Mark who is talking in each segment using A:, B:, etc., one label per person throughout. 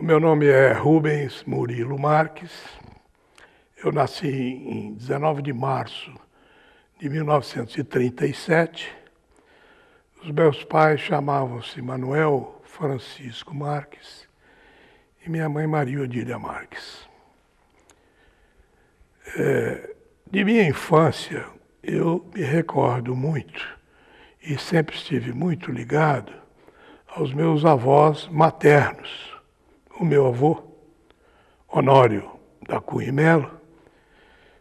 A: Meu nome é Rubens Murilo Marques. Eu nasci em 19 de março de 1937. Os meus pais chamavam-se Manuel Francisco Marques e minha mãe Maria Odília Marques. De minha infância, eu me recordo muito e sempre estive muito ligado aos meus avós maternos. O meu avô, Honório da Cunha e Melo,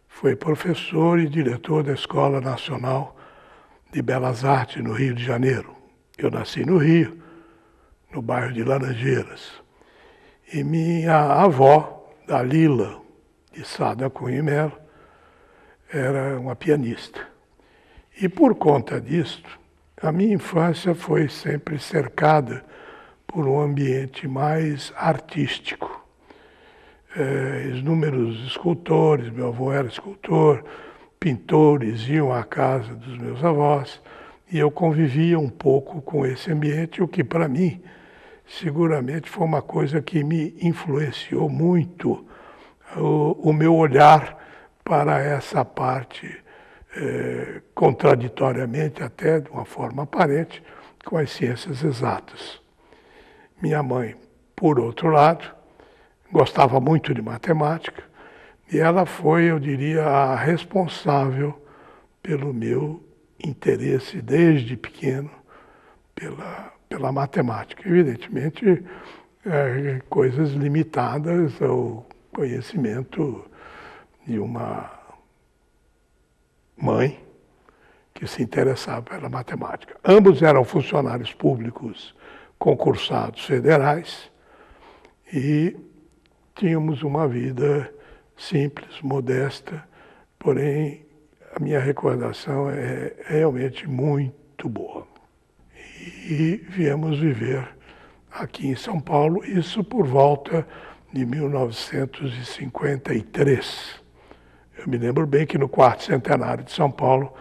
A: foi professor e diretor da Escola Nacional de Belas Artes no Rio de Janeiro. Eu nasci no Rio, no bairro de Laranjeiras. E minha avó, Dalila de Sá da Cunha e Melo, era uma pianista. E por conta disso, a minha infância foi sempre cercada por um ambiente mais artístico. Inúmeros escultores, meu avô era escultor, pintores iam à casa dos meus avós e eu convivia um pouco com esse ambiente, o que para mim seguramente foi uma coisa que me influenciou muito o meu olhar para essa parte, contraditoriamente, até de uma forma aparente, com as ciências exatas. Minha mãe, por outro lado, gostava muito de matemática e ela foi, eu diria, a responsável pelo meu interesse desde pequeno pela matemática. Evidentemente, coisas limitadas ao conhecimento de uma mãe que se interessava pela matemática. Ambos eram funcionários públicos concursados federais e tínhamos uma vida simples, modesta, porém a minha recordação é realmente muito boa. E viemos viver aqui em São Paulo, isso por volta de 1953. Eu me lembro bem que no quarto centenário de São Paulo,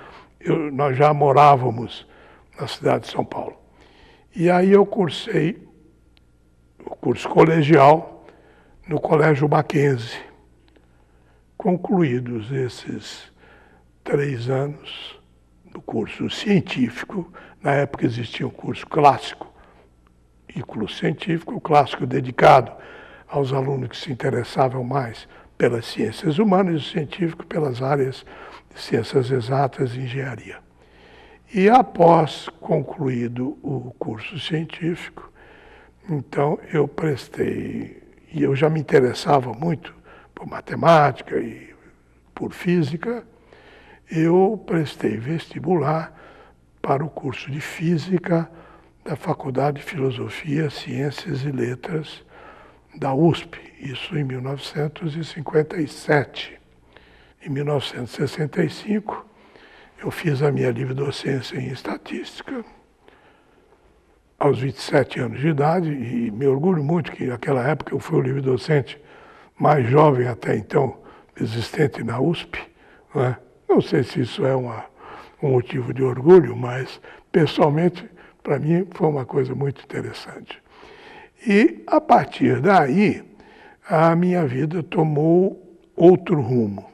A: nós já morávamos na cidade de São Paulo. E aí eu cursei o curso colegial no Colégio Mackenzie. Concluídos esses 3 anos do curso científico, na época existia um curso clássico e curso científico, o clássico dedicado aos alunos que se interessavam mais pelas ciências humanas e o científico pelas áreas de ciências exatas e engenharia. E após concluído o curso científico, então eu prestei, e eu já me interessava muito por matemática e por física, eu prestei vestibular para o curso de Física da Faculdade de Filosofia, Ciências e Letras da USP, isso em 1957. Em 1965, eu fiz a minha livre-docência em Estatística, aos 27 anos de idade, e me orgulho muito que naquela época eu fui o livre-docente mais jovem até então existente na USP. Não sei se isso é um motivo de orgulho, mas pessoalmente para mim foi uma coisa muito interessante. E a partir daí a minha vida tomou outro rumo.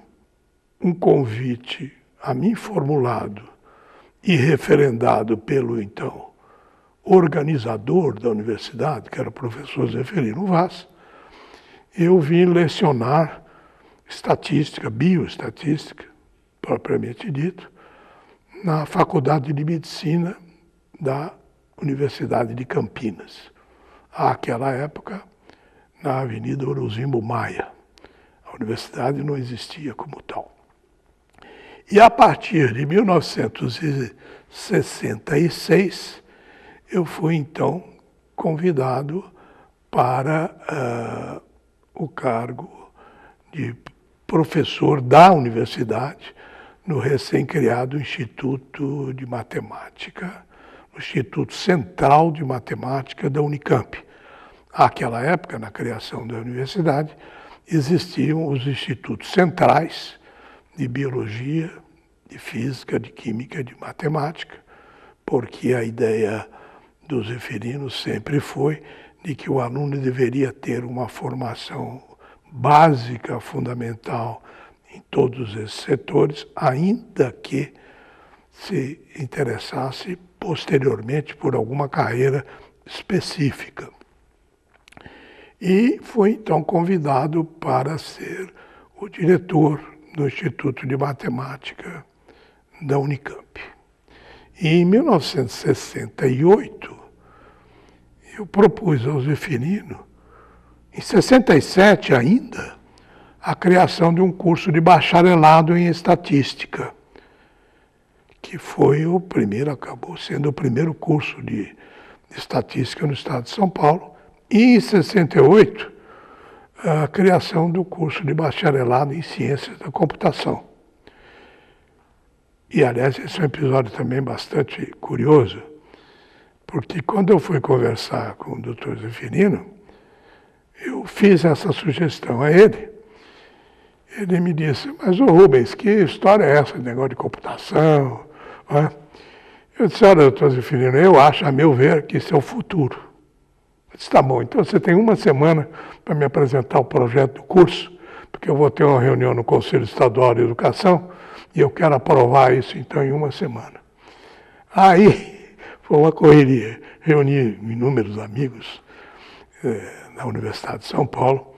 A: Um convite a mim formulado e referendado pelo então organizador da universidade, que era o professor Zeferino Vaz, eu vim lecionar estatística, bioestatística, propriamente dito, na Faculdade de Medicina da Universidade de Campinas. Àquela época, na Avenida Orozimbo Maia. A universidade não existia como tal. E a partir de 1966, eu fui então convidado para o cargo de professor da universidade no recém-criado Instituto de Matemática, no Instituto Central de Matemática da Unicamp. Àquela época, na criação da universidade, existiam os institutos centrais de Biologia, de Física, de Química, de Matemática, porque a ideia do Zeferino sempre foi de que o aluno deveria ter uma formação básica, fundamental, em todos esses setores, ainda que se interessasse posteriormente por alguma carreira específica. E foi então convidado para ser o diretor do Instituto de Matemática da Unicamp. E em 1968, eu propus ao Zeferino, em 67 ainda, a criação de um curso de bacharelado em estatística, que foi o primeiro, acabou sendo o primeiro curso de estatística no estado de São Paulo, e em 68, a criação do curso de bacharelado em ciências da computação. E, aliás, esse é um episódio também bastante curioso, porque quando eu fui conversar com o Dr. Zeferino, eu fiz essa sugestão a ele. Ele me disse, mas ô Rubens, que história é essa, de negócio de computação? Né? Eu disse, olha, Dr. Zeferino, eu acho, a meu ver, que isso é o futuro. Eu disse, tá bom, então você tem uma semana para me apresentar o projeto do curso, porque eu vou ter uma reunião no Conselho Estadual de Educação e eu quero aprovar isso, então, em uma semana. Aí, foi uma correria. Reuni inúmeros amigos na Universidade de São Paulo,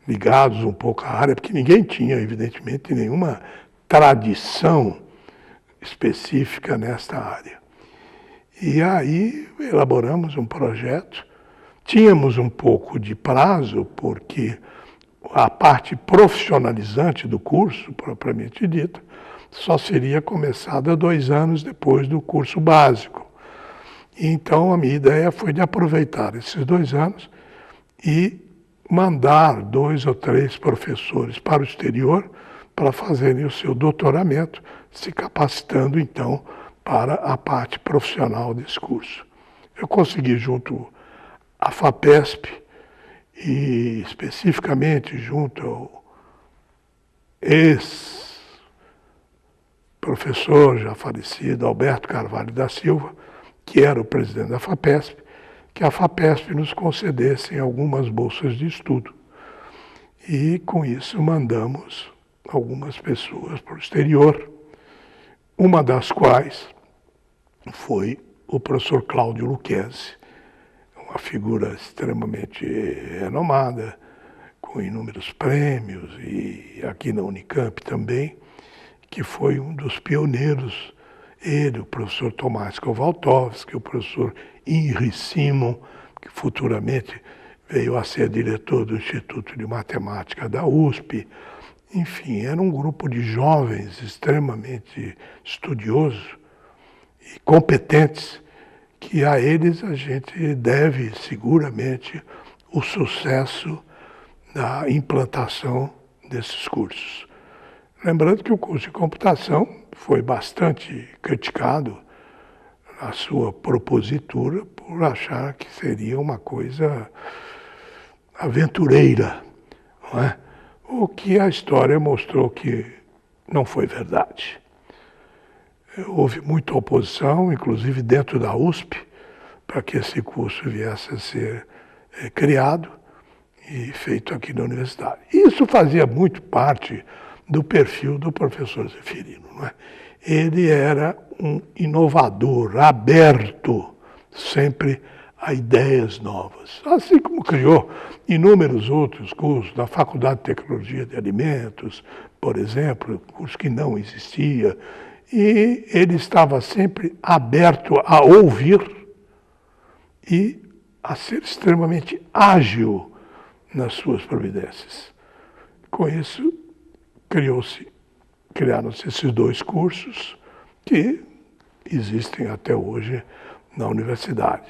A: ligados um pouco à área, porque ninguém tinha, evidentemente, nenhuma tradição específica nesta área. E aí elaboramos um projeto. Tínhamos um pouco de prazo, porque a parte profissionalizante do curso, propriamente dita, só seria começada 2 anos depois do curso básico. Então, a minha ideia foi de aproveitar esses 2 anos e mandar 2 ou 3 professores para o exterior para fazerem o seu doutoramento, se capacitando, então, para a parte profissional desse curso. Eu consegui, junto à FAPESP, e especificamente junto ao ex-professor já falecido, Alberto Carvalho da Silva, que era o presidente da FAPESP, que a FAPESP nos concedesse algumas bolsas de estudo. E, com isso, mandamos algumas pessoas para o exterior, uma das quais foi o professor Cláudio Lucchesi, uma figura extremamente renomada, com inúmeros prêmios, e aqui na Unicamp também, que foi um dos pioneiros, ele, o professor Tomás Kowaltowski, o professor Henri Simon, que futuramente veio a ser diretor do Instituto de Matemática da USP. Enfim, era um grupo de jovens extremamente estudiosos e competentes, que a eles a gente deve seguramente o sucesso da implantação desses cursos. Lembrando que o curso de computação foi bastante criticado na sua propositura por achar que seria uma coisa aventureira, não é? O que a história mostrou que não foi verdade. Houve muita oposição, inclusive dentro da USP, para que esse curso viesse a ser criado e feito aqui na universidade. Isso fazia muito parte do perfil do professor Zeferino, não é? Ele era um inovador, aberto sempre a ideias novas, assim como criou inúmeros outros cursos, na Faculdade de Tecnologia de Alimentos, por exemplo, curso que não existia, e ele estava sempre aberto a ouvir e a ser extremamente ágil nas suas providências. Com isso, criaram-se esses 2 cursos que existem até hoje na universidade.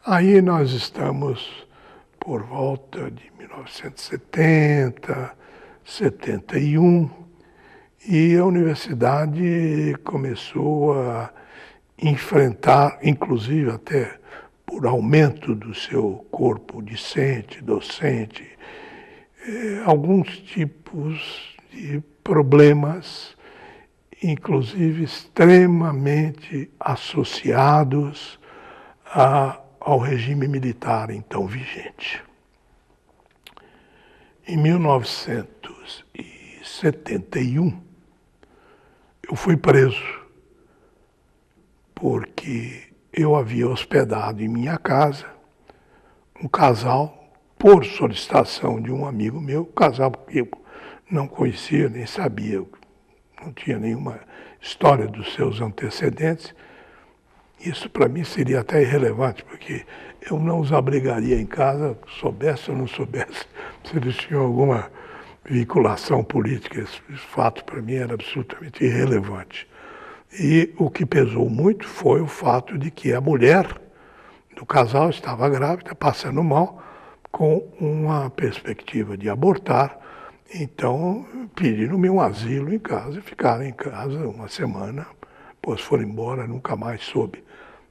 A: Aí nós estamos por volta de 1970, 71, e a universidade começou a enfrentar, inclusive até por aumento do seu corpo discente, docente, alguns tipos de problemas, inclusive extremamente associados a ao regime militar então vigente. Em 1971, eu fui preso porque eu havia hospedado em minha casa um casal, por solicitação de um amigo meu, casal que eu não conhecia, nem sabia, não tinha nenhuma história dos seus antecedentes. Isso para mim seria até irrelevante, porque eu não os abrigaria em casa, soubesse ou não soubesse, se eles tinham alguma vinculação política. Esse fato para mim era absolutamente irrelevante. E o que pesou muito foi o fato de que a mulher do casal estava grávida, passando mal, com uma perspectiva de abortar. Então, pediram-me um asilo em casa, e ficaram em casa uma semana, depois foram embora, nunca mais soube.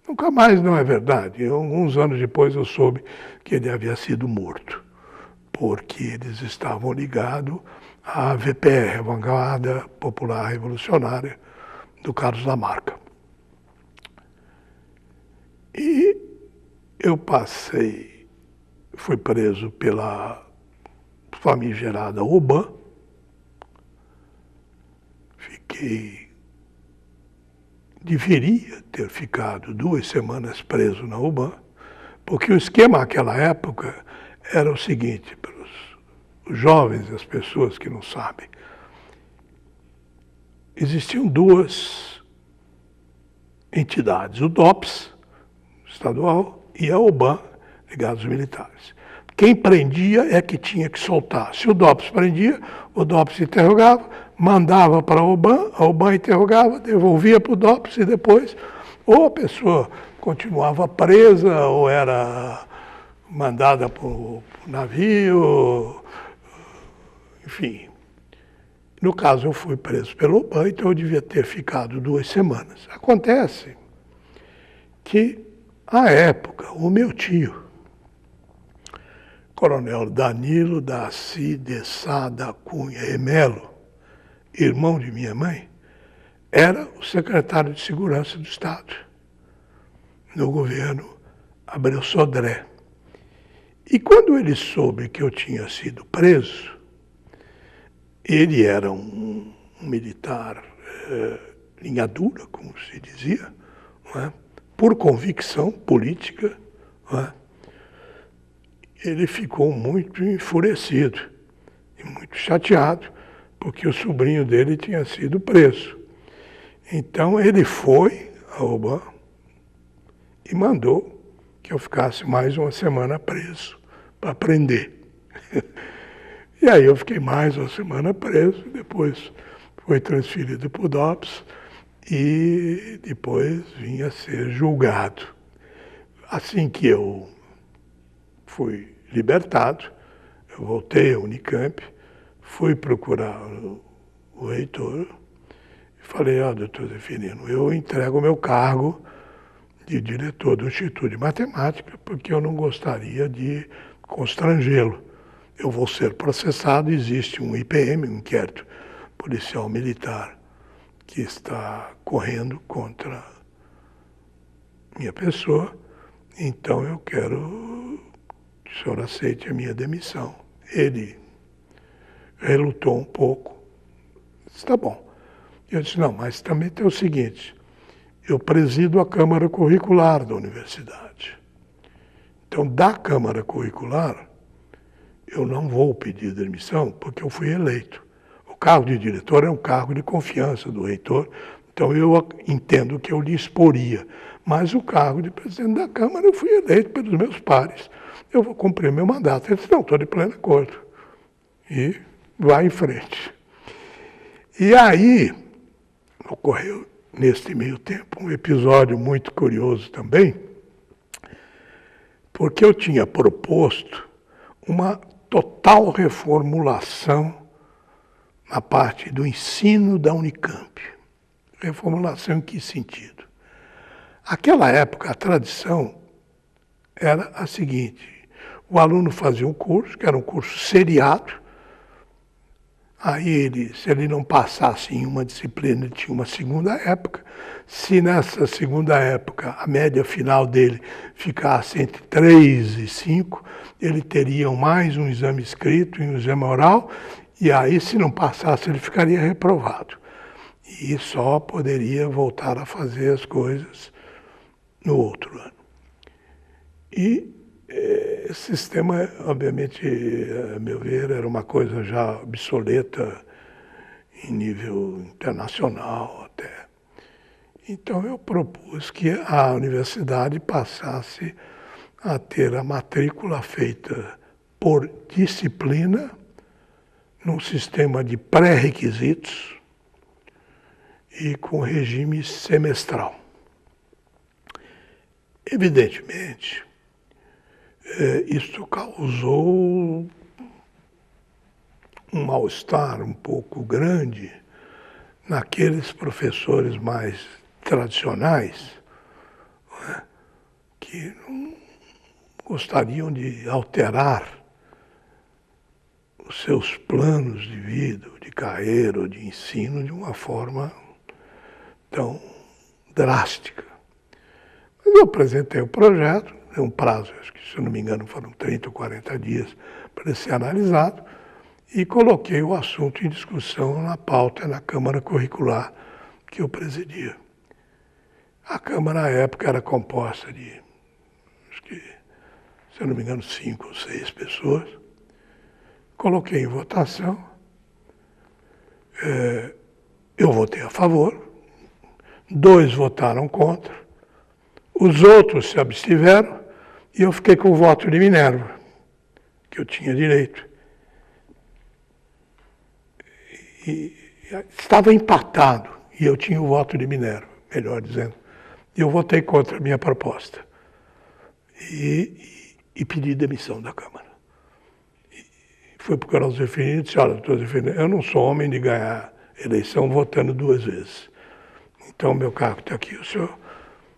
A: Nunca mais não é verdade. Alguns anos depois eu soube que ele havia sido morto, porque eles estavam ligados à VPR, a Vanguarda Popular Revolucionária, do Carlos Lamarca. E eu fui preso pela famigerada UBAN, deveria ter ficado 2 semanas preso na UBAN, porque o esquema naquela época era o seguinte, para os jovens, as pessoas que não sabem, existiam 2 entidades, o DOPS, estadual, e a UBAN, ligada aos militares. Quem prendia é que tinha que soltar. Se o DOPS prendia, o DOPS interrogava, mandava para a UBAN interrogava, devolvia para o DOPS e depois ou a pessoa continuava presa ou era mandada para o navio, enfim. No caso, eu fui preso pela UBAN, então eu devia ter ficado 2 semanas. Acontece que, à época, o meu tio, Coronel Danilo Daci de Sá da Cunha e Melo, irmão de minha mãe, era o secretário de Segurança do Estado, no governo Abreu Sodré. E quando ele soube que eu tinha sido preso, ele era um militar linha dura, como se dizia, não é? Por convicção política, não é? Ele ficou muito enfurecido e muito chateado, porque o sobrinho dele tinha sido preso. Então ele foi ao UBAN e mandou que eu ficasse mais 1 semana preso, para prender. E aí eu fiquei mais 1 semana preso, depois foi transferido para o DOPS e depois vim a ser julgado. Assim que eu fui libertado, eu voltei à Unicamp, fui procurar o reitor e falei, doutor Zeferino, eu entrego o meu cargo de diretor do Instituto de Matemática porque eu não gostaria de constrangê-lo. Eu vou ser processado, existe um IPM, um inquérito policial militar, que está correndo contra minha pessoa, então eu quero que o senhor aceite a minha demissão. Ele relutou um pouco, disse, tá bom. Eu disse, não, mas também tem o seguinte, eu presido a Câmara Curricular da universidade. Então, da Câmara Curricular, eu não vou pedir demissão porque eu fui eleito. O cargo de diretor é um cargo de confiança do reitor, então eu entendo que eu lhe exporia. Mas o cargo de presidente da Câmara eu fui eleito pelos meus pares. Eu vou cumprir meu mandato. Ele disse, não, estou de pleno acordo. E vai em frente. E aí, ocorreu neste meio tempo um episódio muito curioso também, porque eu tinha proposto uma total reformulação na parte do ensino da Unicamp. Reformulação em que sentido? Naquela época, a tradição era a seguinte, o aluno fazia um curso, que era um curso seriado, Aí, se ele não passasse em uma disciplina, ele tinha uma segunda época. Se nessa segunda época a média final dele ficasse entre 3 e 5, ele teria mais um exame escrito e um exame oral, e aí, se não passasse, ele ficaria reprovado. E só poderia voltar a fazer as coisas no outro ano. E esse sistema, obviamente, a meu ver, era uma coisa já obsoleta em nível internacional até. Então eu propus que a universidade passasse a ter a matrícula feita por disciplina, num sistema de pré-requisitos e com regime semestral. Evidentemente, isso causou um mal-estar um pouco grande naqueles professores mais tradicionais, né, que não gostariam de alterar os seus planos de vida, de carreira ou de ensino de uma forma tão drástica. Mas eu apresentei o projeto, deu um prazo, acho que, se eu não me engano, foram 30 ou 40 dias para ele ser analisado, e coloquei o assunto em discussão na pauta na Câmara Curricular que eu presidia. A Câmara, na época, era composta de, acho que, se eu não me engano, 5 ou 6 pessoas. Coloquei em votação, eu votei a favor, 2 votaram contra, os outros se abstiveram e eu fiquei com o voto de Minerva, que eu tinha direito. E estava empatado e eu tinha o voto de Minerva, melhor dizendo. E eu votei contra a minha proposta e pedi demissão da Câmara. Foi porque o Carlos Zeferino disse, olha, doutor Zeferino, eu não sou homem de ganhar eleição votando 2 vezes. Então, meu cargo está aqui, o senhor...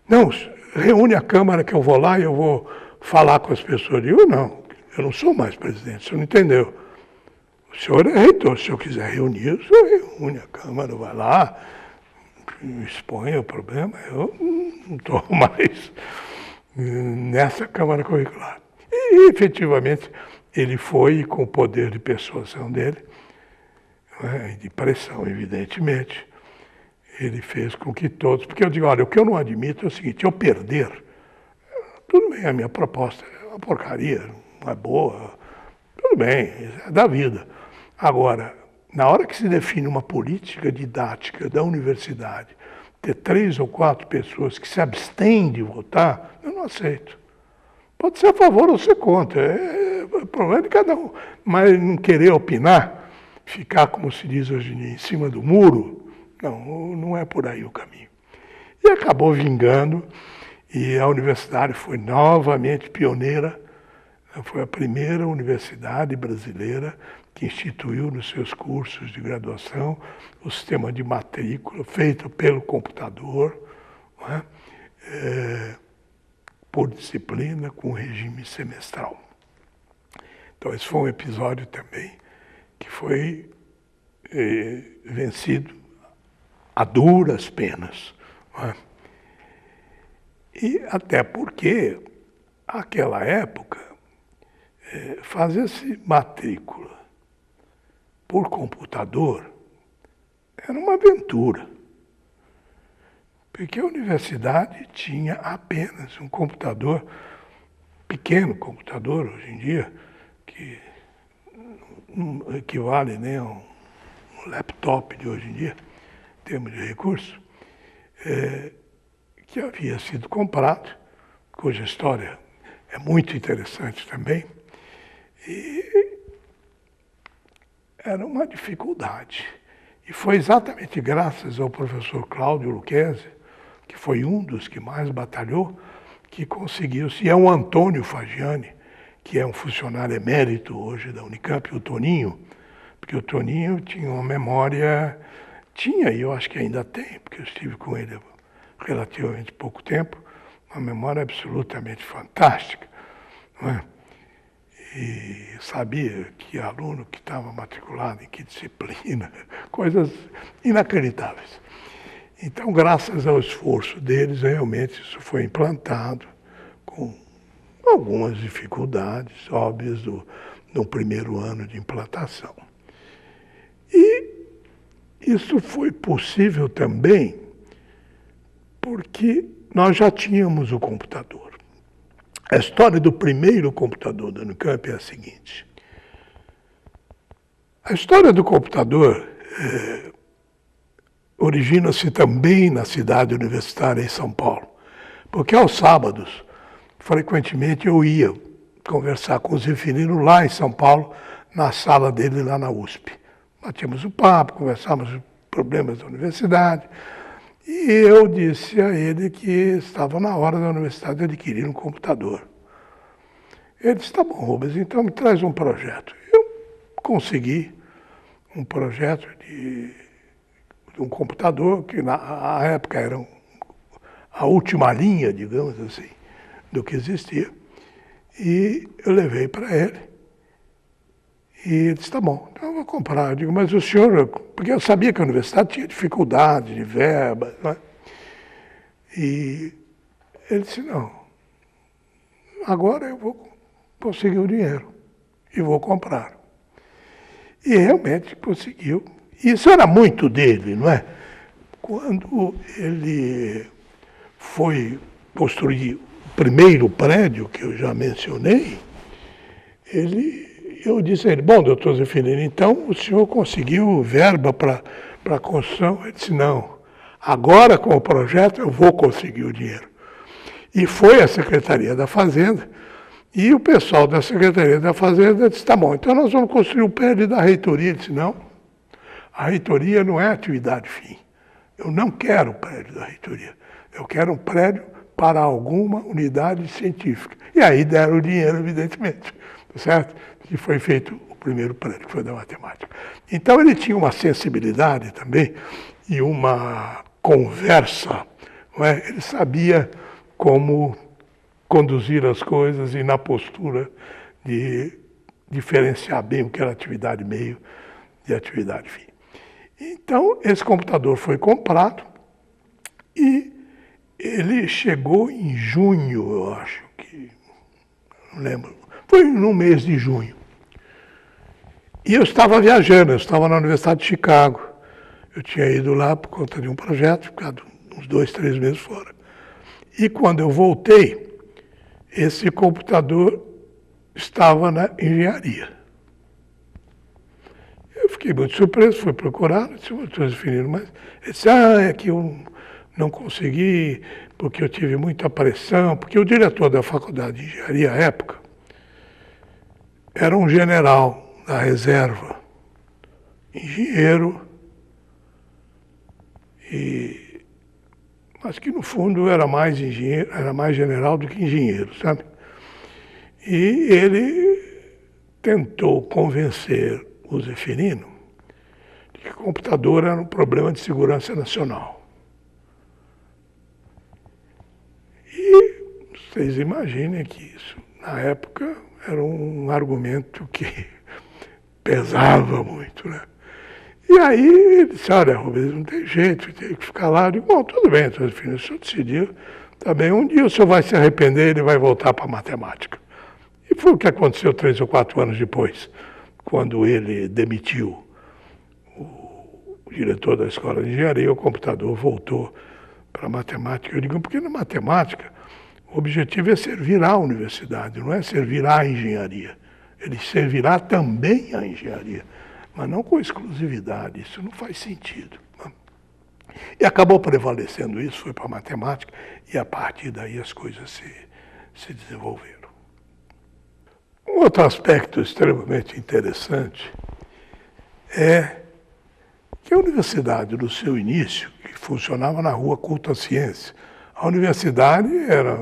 A: Não, reúne a Câmara que eu vou lá e eu vou falar com as pessoas. Eu não sou mais presidente, o senhor não entendeu. O senhor é reitor, se o senhor quiser reunir, o senhor reúne a Câmara, vai lá, expõe o problema. Eu não estou mais nessa Câmara Curricular. E, efetivamente, ele foi, com o poder de persuasão dele, né, de pressão, evidentemente, ele fez com que todos... Porque eu digo, olha, o que eu não admito é o seguinte, eu perder, tudo bem, a minha proposta é uma porcaria, não é boa, tudo bem, é da vida. Agora, na hora que se define uma política didática da universidade, ter 3 ou 4 pessoas que se abstêm de votar, eu não aceito. Pode ser a favor ou ser contra, é problema de cada um. Mas não querer opinar, ficar, como se diz hoje em dia, em cima do muro, não é por aí o caminho. E acabou vingando, e a universidade foi novamente pioneira, foi a primeira universidade brasileira que instituiu nos seus cursos de graduação o sistema de matrícula feito pelo computador, não é? Por disciplina, com regime semestral. Então, esse foi um episódio também que foi vencido a duras penas. Não é? E até porque, naquela época, fazer-se matrícula por computador era uma aventura. Porque a universidade tinha apenas um computador, pequeno computador hoje em dia, que não equivale nem a um laptop de hoje em dia, em termos de recursos, que havia sido comprado, cuja história é muito interessante também, e era uma dificuldade. E foi exatamente graças ao professor Cláudio Lucchesi, que foi um dos que mais batalhou, que conseguiu-se. E é o Antônio Fagiani, que é um funcionário emérito hoje da Unicamp, o Toninho, porque o Toninho tinha uma memória, e eu acho que ainda tem, porque eu estive com ele há relativamente pouco tempo, uma memória absolutamente fantástica. Não é? E sabia que aluno que estava matriculado em que disciplina, coisas inacreditáveis. Então, graças ao esforço deles, realmente isso foi implantado com algumas dificuldades óbvias no primeiro ano de implantação. E isso foi possível também porque nós já tínhamos o computador. A história do primeiro computador da Unicamp é a seguinte. A história do computador origina-se também na cidade universitária em São Paulo, porque aos sábados, frequentemente eu ia conversar com o Zeferino lá em São Paulo, na sala dele lá na USP. Batíamos um papo, conversávamos os problemas da universidade, e eu disse a ele que estava na hora da universidade adquirir um computador. Ele disse, tá bom, Rubens, então me traz um projeto. Eu consegui um projeto de um computador que na época era a última linha, digamos assim, do que existia. E eu levei para ele. E ele disse, tá bom, então eu vou comprar. Eu digo, mas o senhor... Porque eu sabia que a universidade tinha dificuldade de verba, não é? E ele disse, não, agora eu vou conseguir o dinheiro e vou comprar. E realmente conseguiu. Isso era muito dele, não é? Quando ele foi construir o primeiro prédio, que eu já mencionei, eu disse a ele, bom, doutor Zeferino, então o senhor conseguiu verba para a construção? Ele disse, não, agora com o projeto eu vou conseguir o dinheiro. E foi à Secretaria da Fazenda, e o pessoal da Secretaria da Fazenda disse, tá bom, então nós vamos construir o prédio da reitoria. Ele disse, não, a reitoria não é atividade fim. Eu não quero o prédio da reitoria, eu quero um prédio para alguma unidade científica. E aí deram o dinheiro, evidentemente, certo? Que foi feito o primeiro prédio, que foi da matemática. Então ele tinha uma sensibilidade também e uma conversa, não é? Ele sabia como conduzir as coisas e na postura de diferenciar bem o que era atividade meio de atividade fim. Então esse computador foi comprado e ele chegou em junho, eu acho que, não lembro, foi no mês de junho. E eu estava viajando, eu estava na Universidade de Chicago. Eu tinha ido lá por conta de um projeto, ficado uns 2, 3 meses fora. E quando eu voltei, esse computador estava na engenharia. Eu fiquei muito surpreso, fui procurar, disse, doutor Zeferino, mas ele disse, é que eu não consegui, porque eu tive muita pressão, porque o diretor da faculdade de engenharia à época era um general da reserva, engenheiro, mas que no fundo era mais engenheiro, era mais general do que engenheiro, sabe? E ele tentou convencer o Zeferino de que o computador era um problema de segurança nacional. E vocês imaginem que isso, na época, era um argumento que pesava muito, né? E aí ele disse, olha, Rubens, não tem jeito, tem que ficar lá. Eu digo, bom, tudo bem, o senhor decidiu, tá bem, um dia o senhor vai se arrepender e ele vai voltar para a matemática. E foi o que aconteceu 3 ou 4 anos depois, quando ele demitiu o diretor da escola de engenharia, o computador voltou para a matemática. Eu digo, porque na matemática o objetivo é servir à universidade, não é servir à engenharia. Ele servirá também à engenharia, mas não com exclusividade, isso não faz sentido. E acabou prevalecendo isso, foi para a matemática, e a partir daí as coisas se desenvolveram. Um outro aspecto extremamente interessante é que a universidade, no seu início, que funcionava na Rua Culta Ciência, a universidade era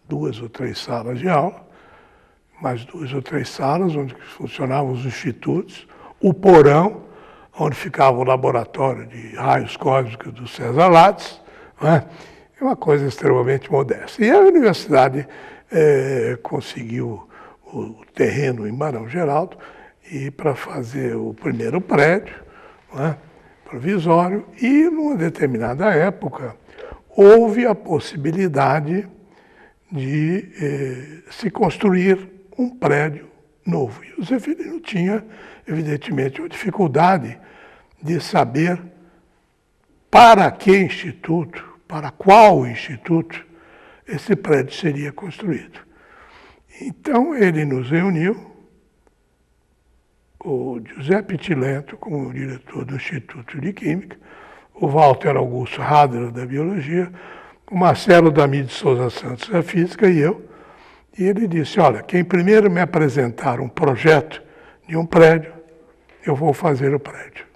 A: 2 ou 3 salas de aula, mais 2 ou 3 salas onde funcionavam os institutos, o porão, onde ficava o laboratório de raios cósmicos do César Lattes, né? É uma coisa extremamente modesta. E a universidade conseguiu o terreno em Barão Geraldo e para fazer o primeiro prédio, não é? Provisório, e numa determinada época houve a possibilidade de se construir um prédio novo. E o Zeferino tinha, evidentemente, uma dificuldade de saber para que instituto, para qual instituto esse prédio seria construído. Então ele nos reuniu, o José Pitilento como diretor do Instituto de Química, o Walter Augusto Hadler da Biologia, o Marcelo Dami de Souza Santos da Física e eu. E ele disse, olha, quem primeiro me apresentar um projeto de um prédio, eu vou fazer o prédio.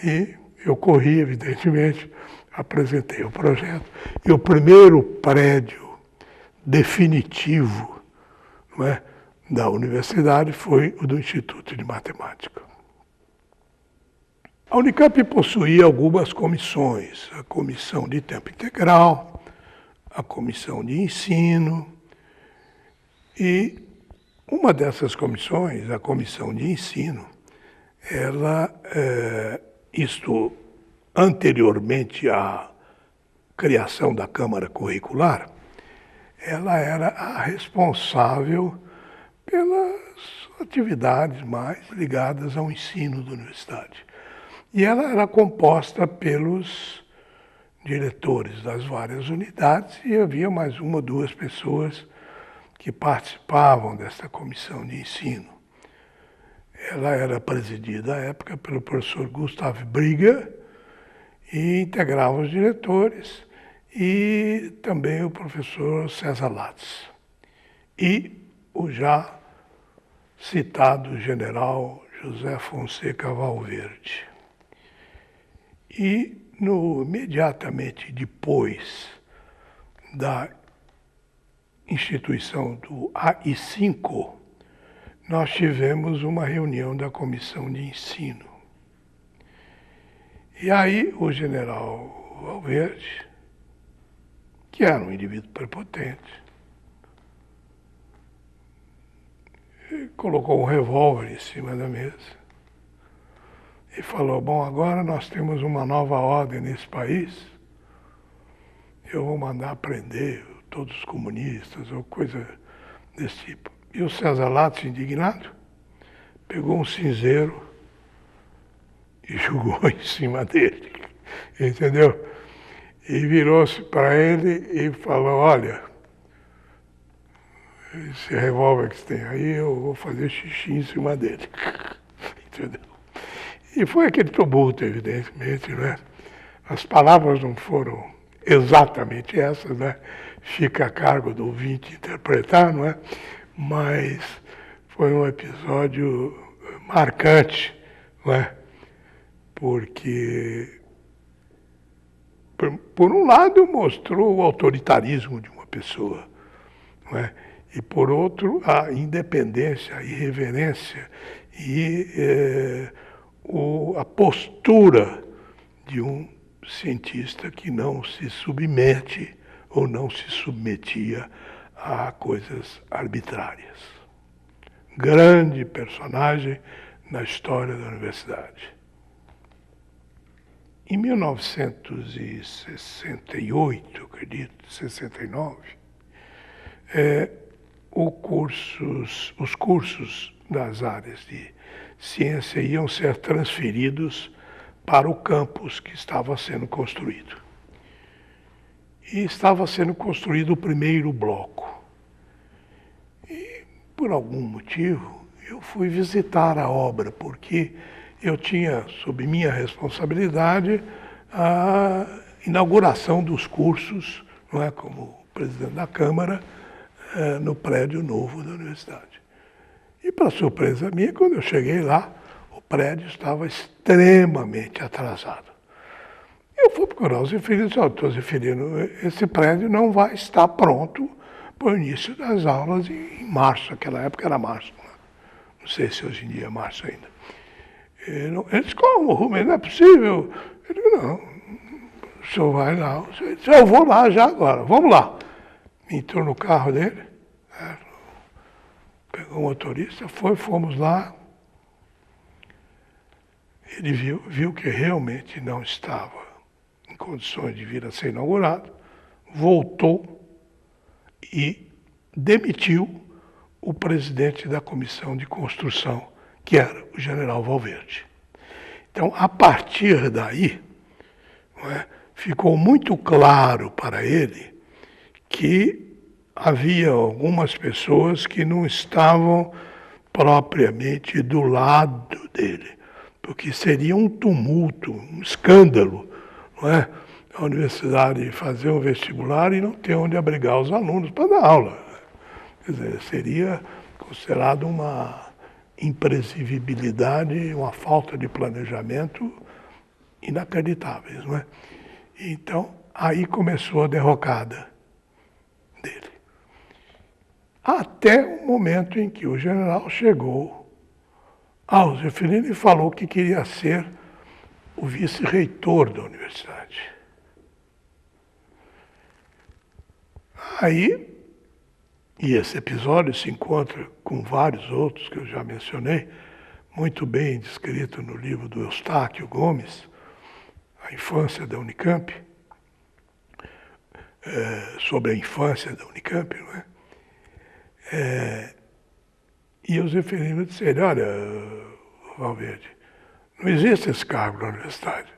A: E eu corri, evidentemente, apresentei o projeto. E o primeiro prédio definitivo, não é, da universidade foi o do Instituto de Matemática. A Unicamp possuía algumas comissões, a comissão de tempo integral, a comissão de ensino, e uma dessas comissões, a comissão de ensino, ela, isto anteriormente à criação da Câmara Curricular, ela era a responsável pelas atividades mais ligadas ao ensino da universidade. E ela era composta pelos diretores das várias unidades e havia mais uma ou duas pessoas que participavam dessa comissão de ensino. Ela era presidida à época pelo professor Gustav Brigger e integrava os diretores e também o professor César Latz. E o já citado general José Fonseca Valverde. E imediatamente depois da instituição do AI-5, nós tivemos uma reunião da comissão de ensino. E aí o general Valverde, que era um indivíduo prepotente, colocou um revólver em cima da mesa e falou, bom, agora nós temos uma nova ordem nesse país, eu vou mandar prender todos os comunistas ou coisa desse tipo. E o César Latz, indignado, pegou um cinzeiro e jogou em cima dele, entendeu? E virou-se para ele e falou, olha, esse revólver que você tem aí, eu vou fazer xixi em cima dele. Entendeu? E foi aquele tumulto, evidentemente, né? As palavras não foram exatamente essas, né? Fica a cargo do ouvinte interpretar, não é? Mas foi um episódio marcante, não é? Porque, por um lado, mostrou o autoritarismo de uma pessoa, não é? E, por outro, a independência, a irreverência e a postura de um cientista que não se submete ou não se submetia a coisas arbitrárias. Grande personagem na história da universidade. Em 1968, acredito, 69, os cursos das áreas de ciência iam ser transferidos para o campus que estava sendo construído. E estava sendo construído o primeiro bloco. E, por algum motivo, eu fui visitar a obra, porque eu tinha, sob minha responsabilidade, a inauguração dos cursos, não é, como presidente da Câmara, no prédio novo da universidade. E, para surpresa minha, quando eu cheguei lá, o prédio estava extremamente atrasado. Eu fui procurar o Zeferino e disse, doutor Zeferino, esse prédio não vai estar pronto para o início das aulas em março. Naquela época era março. Não sei se hoje em dia é março ainda. Ele disse, como, Rubens, não é possível? Eu digo, não, o senhor vai lá. Ele disse, eu vou lá já agora, vamos lá. Entrou no carro dele, O motorista fomos lá, ele viu que realmente não estava em condições de vir a ser inaugurado, voltou e demitiu o presidente da comissão de construção, que era o general Valverde. Então, a partir daí, não é, ficou muito claro para ele que havia algumas pessoas que não estavam propriamente do lado dele, porque seria um tumulto, um escândalo, não é? A universidade fazer um vestibular e não ter onde abrigar os alunos para dar aula. Quer dizer, seria considerado uma imprevisibilidade, uma falta de planejamento inacreditáveis, não é? Então, aí começou a derrocada dele. Até o momento em que o general chegou ao Zeferino e falou que queria ser o vice-reitor da universidade. Aí, e esse episódio se encontra com vários outros que eu já mencionei, muito bem descrito no livro do Eustáquio Gomes, A Infância da Unicamp, sobre a infância da Unicamp, não é? E o Zeferino disse: olha, Valverde, não existe esse cargo na universidade.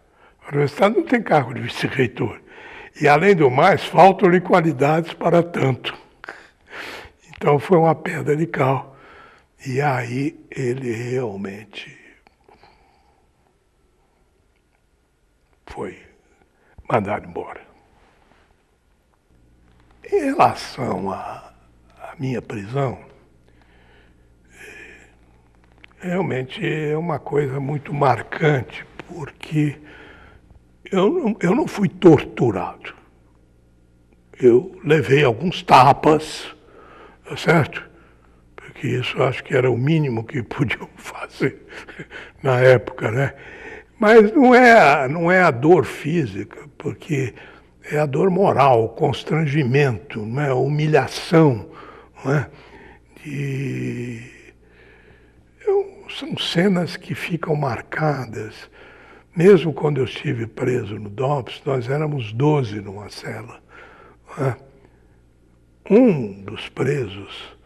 A: A universidade não tem cargo de vice-reitor. E, além do mais, faltam-lhe qualidades para tanto. Então, foi uma pedra de cal. E aí, ele realmente foi mandado embora. Em relação à minha prisão, realmente é uma coisa muito marcante, porque eu não fui torturado. Eu levei alguns tapas, tá certo? Porque isso acho que era o mínimo que podiam fazer na época, né? Mas não é a dor física, porque é a dor moral, o constrangimento, não é? A humilhação, não é? São cenas que ficam marcadas. Mesmo quando eu estive preso no DOPS, nós éramos 12 numa cela. Não é? Um dos presos,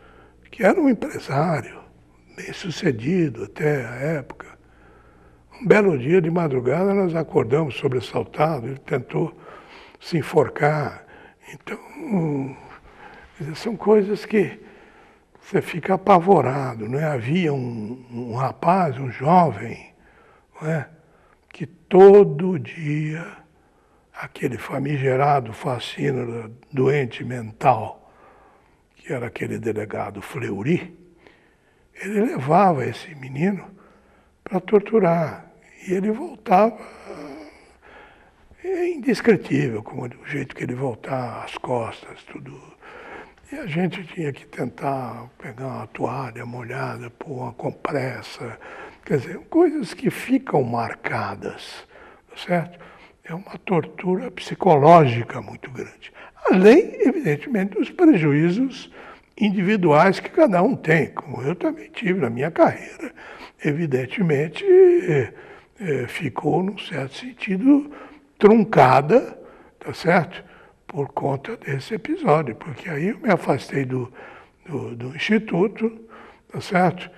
A: que era um empresário, bem sucedido até a época, um belo dia de madrugada nós acordamos sobressaltados, ele tentou se enforcar. Então, são coisas que você fica apavorado, não é? Havia um rapaz, um jovem, não é? Que todo dia, aquele famigerado fascínio doente mental, que era aquele delegado Fleury, ele levava esse menino para torturar. E ele voltava, é indescritível como o jeito que ele voltava, as costas, tudo. E a gente tinha que tentar pegar uma toalha molhada, pôr uma compressa, quer dizer, coisas que ficam marcadas, certo? É uma tortura psicológica muito grande. Além, evidentemente, dos prejuízos individuais que cada um tem, como eu também tive na minha carreira. Evidentemente, ficou, num certo sentido, truncada, tá certo? Por conta desse episódio, porque aí eu me afastei do Instituto, tá certo?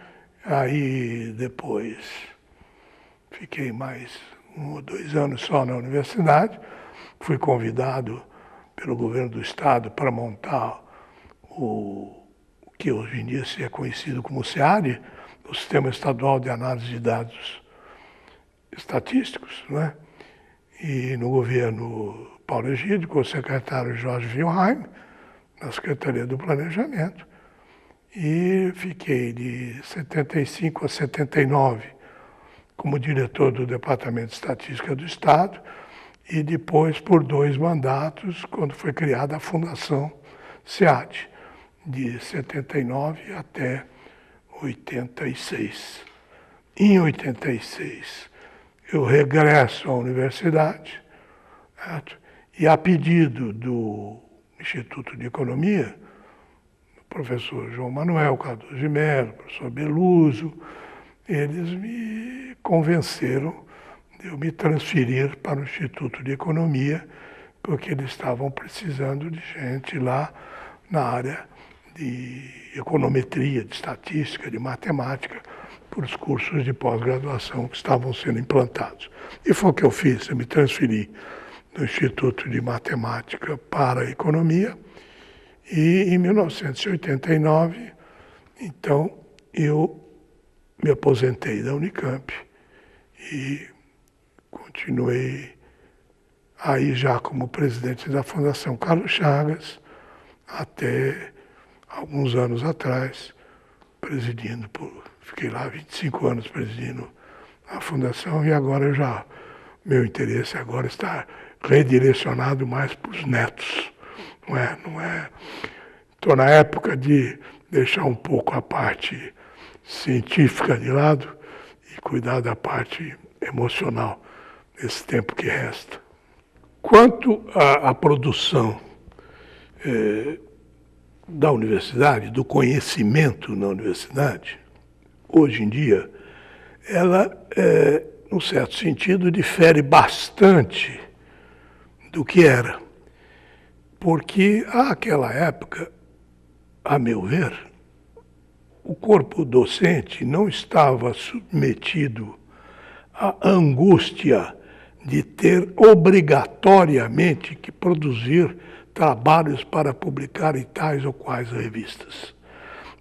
A: Aí depois fiquei mais 1 ou 2 anos só na universidade, fui convidado pelo governo do estado para montar o que hoje em dia se é conhecido como SEAD, o Sistema Estadual de Análise de Dados Estatísticos, né? E no governo Paulo Egídio, com o secretário Jorge Wilhelm, na Secretaria do Planejamento, e fiquei de 75 a 79 como diretor do Departamento de Estatística do Estado, e depois por 2 mandatos, quando foi criada a Fundação SEAD, de 79 até 86. Em 86, eu regresso à universidade, certo? E a pedido do Instituto de Economia, professor João Manuel Cardoso de Mello, professor Beluso, eles me convenceram de eu me transferir para o Instituto de Economia, porque eles estavam precisando de gente lá na área de econometria, de estatística, de matemática, para os cursos de pós-graduação que estavam sendo implantados. E foi o que eu fiz, eu me transferi do Instituto de Matemática para a Economia, e em 1989, então, eu me aposentei da Unicamp e continuei aí já como presidente da Fundação Carlos Chagas, até alguns anos atrás, fiquei lá 25 anos presidindo a Fundação, e agora meu interesse agora está redirecionado mais para os netos. Estou na época de deixar um pouco a parte científica de lado e cuidar da parte emocional nesse tempo que resta. Quanto à produção da universidade, do conhecimento na universidade, hoje em dia, ela, num certo sentido, difere bastante do que era. Porque, àquela época, a meu ver, o corpo docente não estava submetido à angústia de ter obrigatoriamente que produzir trabalhos para publicar em tais ou quais revistas.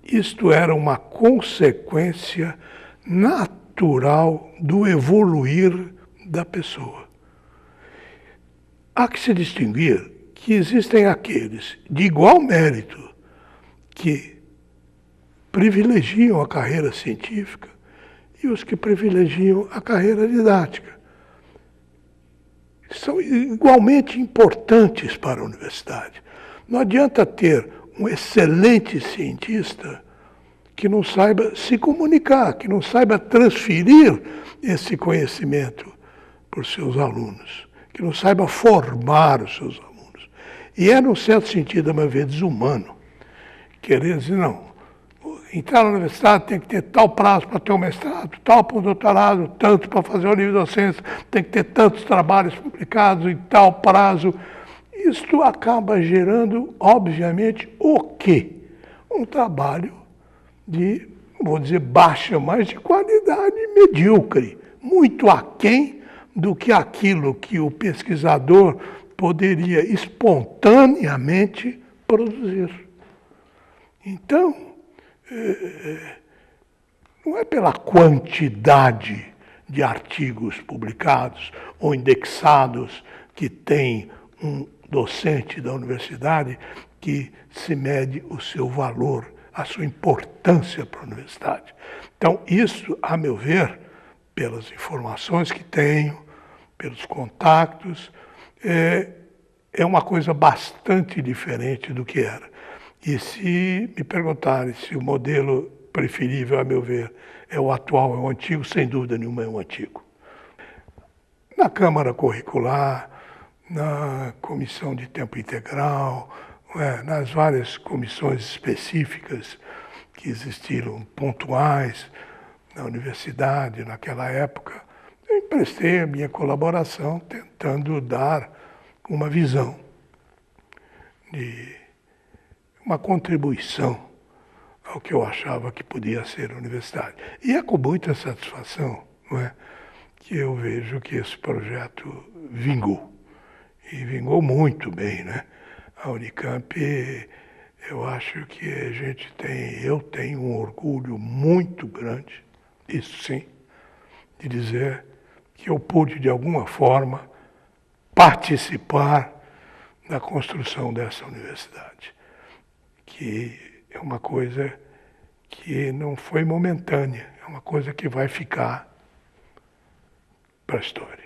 A: Isto era uma consequência natural do evoluir da pessoa. Há que se distinguir que existem aqueles de igual mérito que privilegiam a carreira científica e os que privilegiam a carreira didática. São igualmente importantes para a universidade. Não adianta ter um excelente cientista que não saiba se comunicar, que não saiba transferir esse conhecimento para os seus alunos, que não saiba formar os seus alunos. E é, num certo sentido, a meu ver, desumano querer dizer, não, entrar na universidade tem que ter tal prazo para ter um mestrado, tal para um doutorado, tanto para fazer o nível de docência, tem que ter tantos trabalhos publicados em tal prazo. Isto acaba gerando, obviamente, o quê? Um trabalho de, não vou dizer baixa, mas de qualidade medíocre, muito aquém do que aquilo que o pesquisador poderia espontaneamente produzir. Então, não é pela quantidade de artigos publicados ou indexados que tem um docente da universidade que se mede o seu valor, a sua importância para a universidade. Então, isso, a meu ver, pelas informações que tenho, pelos contatos, é uma coisa bastante diferente do que era. E se me perguntarem se o modelo preferível, a meu ver, é o atual, é o antigo, sem dúvida nenhuma é o antigo. Na Câmara Curricular, na Comissão de Tempo Integral, nas várias comissões específicas que existiram, pontuais, na universidade, naquela época, eu emprestei a minha colaboração tentando dar uma visão de uma contribuição ao que eu achava que podia ser a universidade. E é com muita satisfação, que eu vejo que esse projeto vingou. E vingou muito bem, A Unicamp, eu acho que eu tenho um orgulho muito grande, isso sim, de dizer que eu pude, de alguma forma, participar da construção dessa universidade, que é uma coisa que não foi momentânea, é uma coisa que vai ficar para a história.